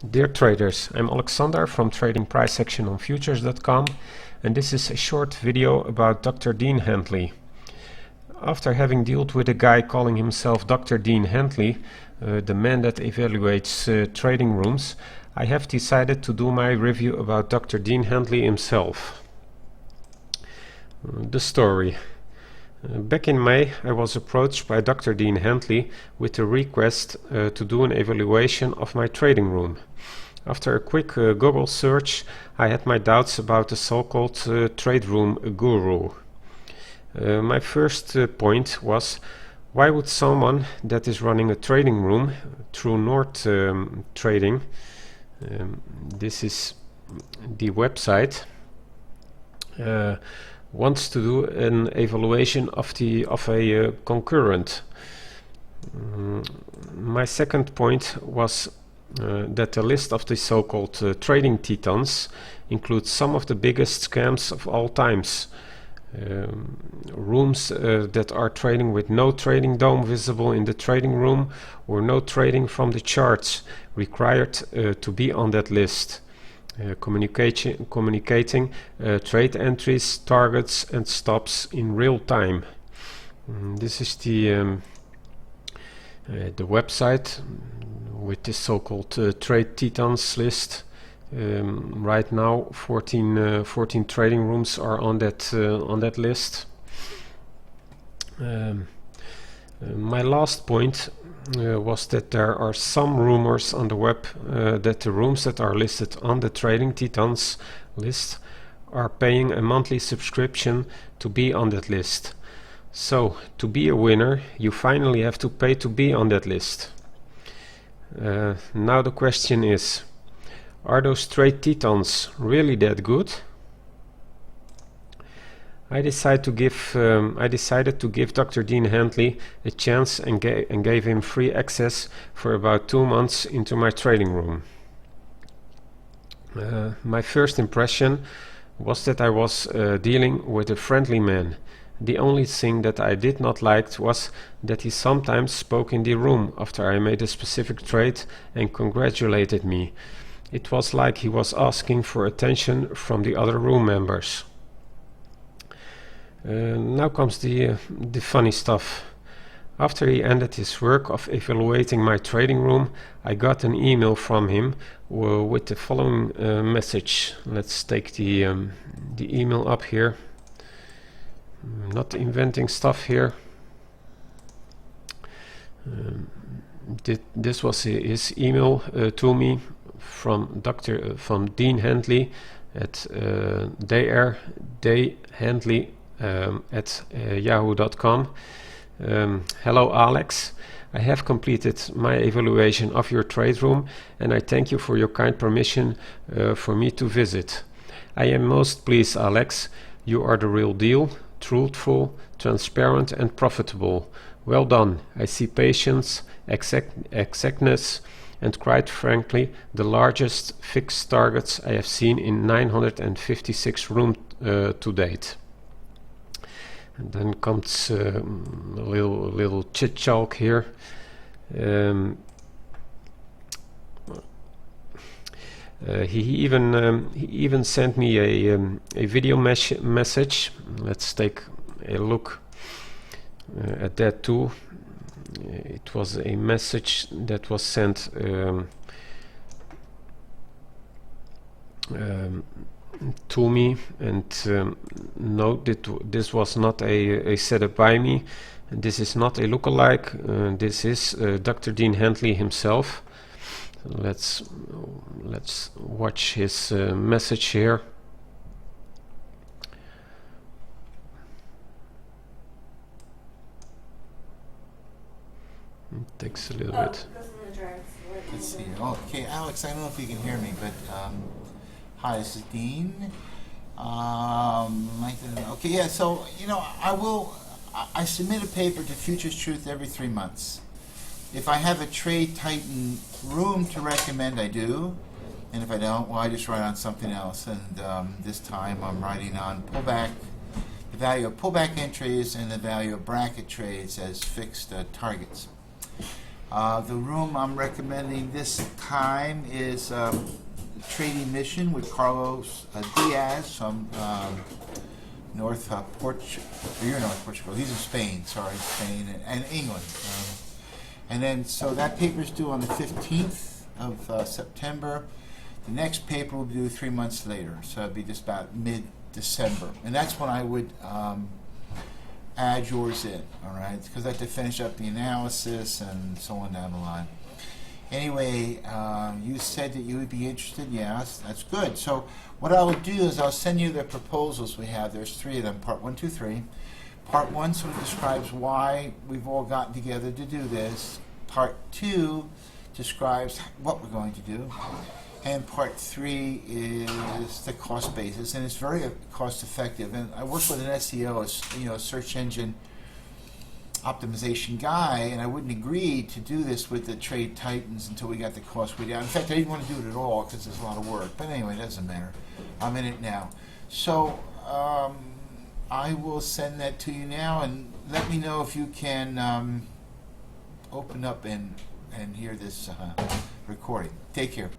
Dear traders, I'm Alexander from Trading Price Action on Futures.com, and this is a short video about Dr. Dean Handley. After having dealt with a guy calling himself Dr. Dean Handley, the man that evaluates trading rooms, I have decided to do my review about Dr. Dean Handley himself. The story. Back in May, I was approached by Dr. Dean Handley with a request to do an evaluation of my trading room. After a quick Google search, I had my doubts about the so-called trade room guru. My first point was, why would someone that is running a trading room through North Trading, this is the website, wants to do an evaluation of a concurrent. My second point was that the list of the so-called trading titans includes some of the biggest scams of all times. Rooms that are trading with no trading dome visible in the trading room or no trading from the charts required to be on that list. Communicating trade entries, targets and stops in real time. This is the website with this so-called trade titans list. Right now 14 trading rooms are on that list. My last point was that there are some rumors on the web that the rooms that are listed on the Trading Titans list are paying a monthly subscription to be on that list. So, to be a winner, you finally have to pay to be on that list. Now the question is, are those Trade Titans really that good? I decided to give Dr. Dean Handley a chance and gave him free access for about 2 months into my trading room. My first impression was that I was dealing with a friendly man. The only thing that I did not like was that he sometimes spoke in the room after I made a specific trade and congratulated me. It was like he was asking for attention from the other room members. Now comes the funny stuff. After he ended his work of evaluating my trading room, I got an email from him with the following message. Let's take the email up here. I'm not inventing stuff here. This was his email to me from Dean Handley at Handley at yahoo.com. Hello Alex, I have completed my evaluation of your trade room and I thank you for your kind permission for me to visit. I am most pleased, Alex. You are the real deal, truthful, transparent and profitable. Well done. I see patience, exactness and quite frankly the largest fixed targets I have seen in 956 rooms to date. And then comes a little chit chat here. He even sent me a video message. Let's take a look at that too. It was a message that was sent to me, and note that this was not a setup by me. This is not a lookalike. This is Dr. Dean Handley himself. Let's watch his message here. It takes a little bit. Let's see. Okay, Alex, I don't know if you can hear me, but hi, this is Dean. Okay, yeah. So I submit a paper to Futures Truth every 3 months. If I have a trade titan room to recommend, I do. And if I don't, well, I just write on something else. And this time I'm writing on pullback, the value of pullback entries and the value of bracket trades as fixed targets. The room I'm recommending this time is Trading Mission with Carlos Diaz from North you're North Portugal. He's in Spain, sorry, Spain and England. And then, so that paper's due on the 15th of September. The next paper will be due 3 months later, so it'll be just about mid-December. And that's when I would add yours in, all right? Because I have to finish up the analysis and so on down the line. Anyway, you said that you would be interested. Yes, that's good. So what I will do is I'll send you the proposals we have. There's 3 of them, part 1, 2, 3. Part 1 sort of describes why we've all gotten together to do this. Part 2 describes what we're going to do. And part 3 is the cost basis, and it's very cost effective. And I work with an SEO, a search engine optimization guy, and I wouldn't agree to do this with the trade titans until we got the cost way down. In fact, I didn't want to do it at all because there's a lot of work. But anyway, it doesn't matter. I'm in it now. So I will send that to you now, and let me know if you can open up and hear this recording. Take care.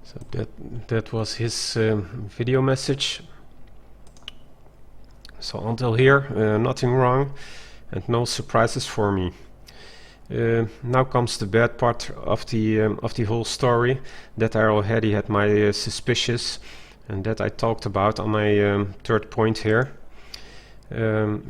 So that was his video message. So until here, nothing wrong and no surprises for me. Now comes the bad part of the whole story, that I already had my suspicions, and that I talked about on my third point here.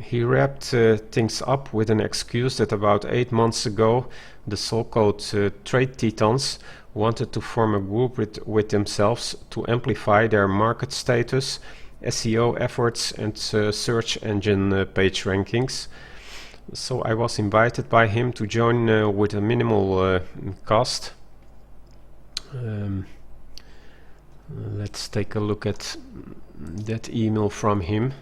He wrapped things up with an excuse that about 8 months ago the so-called trade titans wanted to form a group with themselves to amplify their market status, SEO efforts and search engine page rankings. So I was invited by him to join with a minimal cost. Let's take a look at that email from him.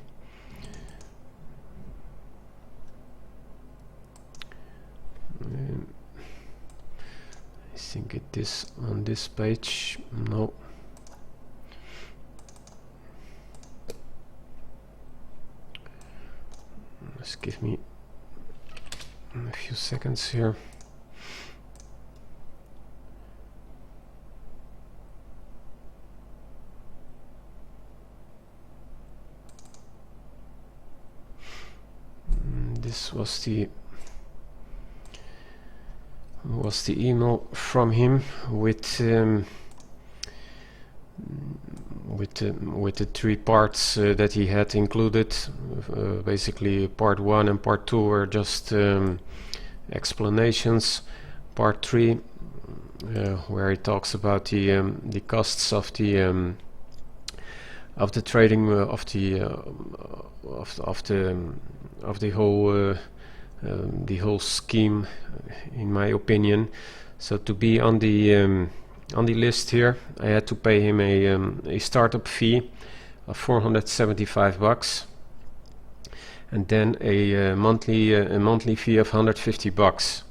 I think it is on this page. No. Just give me a few seconds here. This was the email from him with the 3 parts that he had included. Basically part 1 and part 2 were just explanations. Part 3 where he talks about the costs of the trading of the whole scheme, in my opinion. So to be on the list here, I had to pay him a startup fee of $475, and then a monthly fee of $150.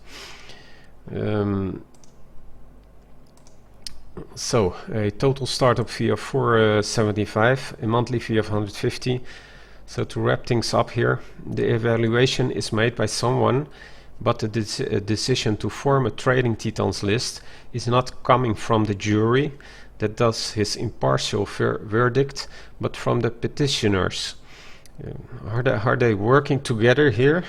So a total startup fee of $475, a monthly fee of $150. So to wrap things up here, the evaluation is made by someone, but the decision to form a trading titans list is not coming from the jury that does his impartial verdict, but from the petitioners. Are they working together here?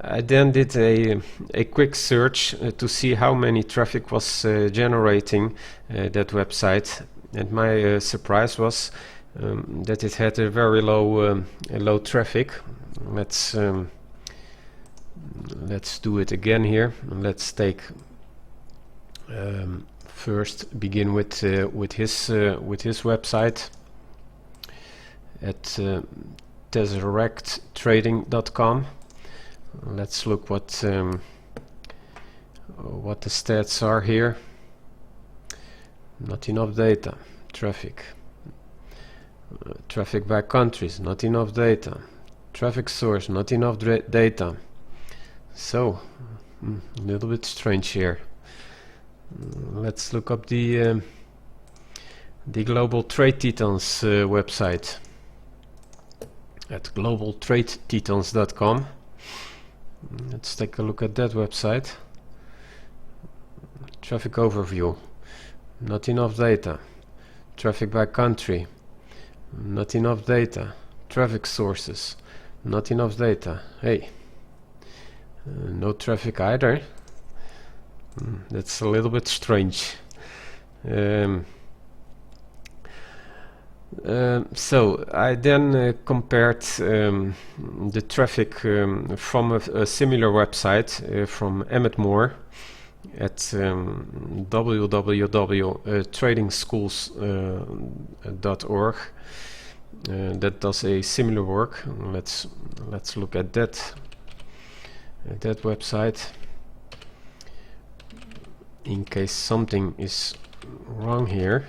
I then did a quick search to see how many traffic was generating that website, and my surprise was that it had a very low traffic. Let's do it again here. Let's take first begin with his website at tesorecttrading.com. Let's look what the stats are here. Not enough data. Traffic. Traffic by countries, not enough data. Traffic source, not enough data. So, a little bit strange here. Let's look up the Global Trade Titans website at globaltradetitans.com. Let's take a look at that website. Traffic overview. Not enough data. Traffic by country. Not enough data. Traffic sources. Not enough data. Hey. No traffic either. That's a little bit strange. So I then compared the traffic from a similar website from Emmett Moore at www.tradingschools.org. That does a similar work. Let's look at that website in case something is wrong here.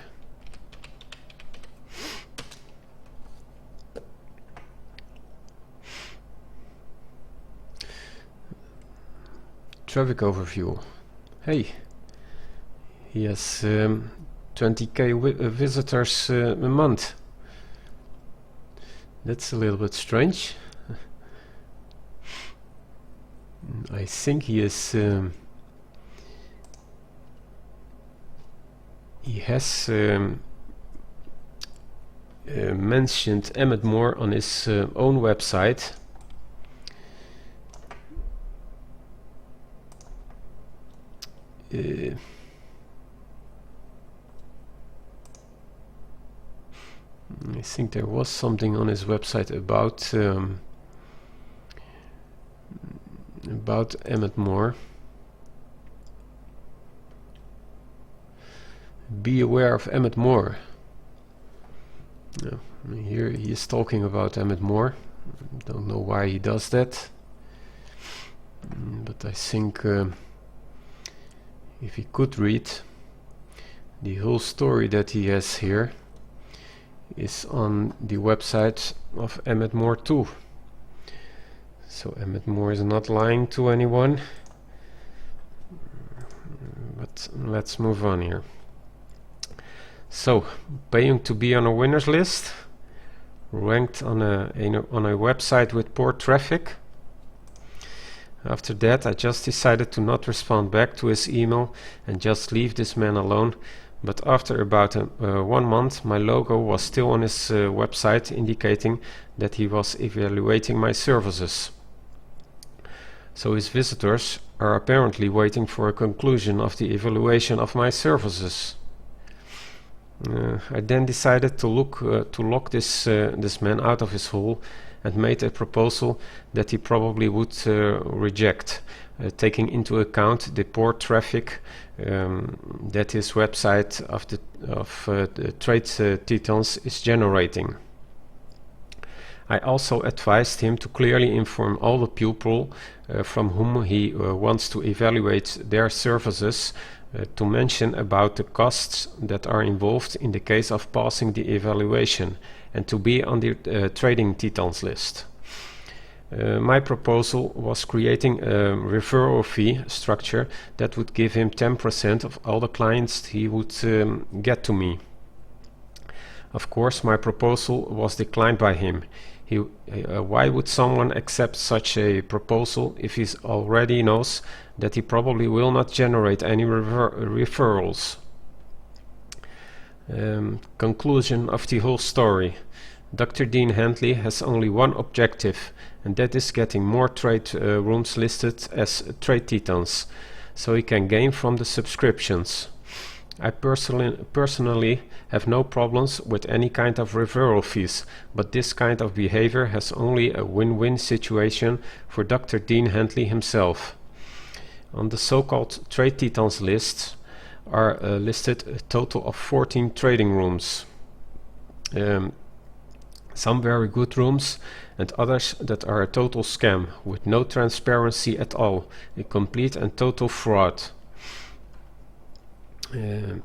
Traffic overview. Hey, he has 20k visitors a month. That's a little bit strange. I think he is he has mentioned Emmett Moore on his own website. I think there was something on his website about Emmett Moore. Be aware of Emmett Moore. Here he is talking about Emmett Moore. Don't know why he does that, but I think if he could read the whole story that he has here is on the website of Emmett Moore too. So Emmett Moore is not lying to anyone. But let's move on here. So, paying to be on a winners list, ranked on a website with poor traffic. After that, I just decided to not respond back to his email and just leave this man alone. But after about 1 month, my logo was still on his website, indicating that he was evaluating my services. So his visitors are apparently waiting for a conclusion of the evaluation of my services. I then decided to lock this man out of his hole and made a proposal that he probably would reject, taking into account the poor traffic that his website of the Trade Titans is generating. I also advised him to clearly inform all the people from whom he wants to evaluate their services to mention about the costs that are involved in the case of passing the evaluation and to be on the Trading Titans list. My proposal was creating a referral fee structure that would give him 10% of all the clients he would get to me. Of course, my proposal was declined by him. Why would someone accept such a proposal if he already knows that he probably will not generate any referrals? Conclusion of the whole story. Dr. Dean Handley has only one objective, and that is getting more trade rooms listed as Trade Titans, so he can gain from the subscriptions. I personally have no problems with any kind of referral fees, but this kind of behavior has only a win-win situation for Dr. Dean Handley himself. On the so-called Trade Titans list are listed a total of 14 trading rooms. Some very good rooms and others that are a total scam with no transparency at all, a complete and total fraud. Do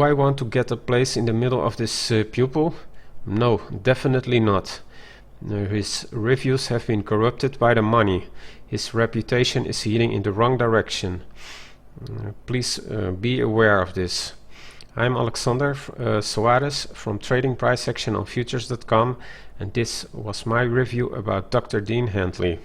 I want to get a place in the middle of this pupil? No, definitely not. His reviews have been corrupted by the money. His reputation is heading in the wrong direction. Please be aware of this. I'm Alexander Soares from Trading Price Action on Futures.com, and this was my review about Dr. Dean Handley.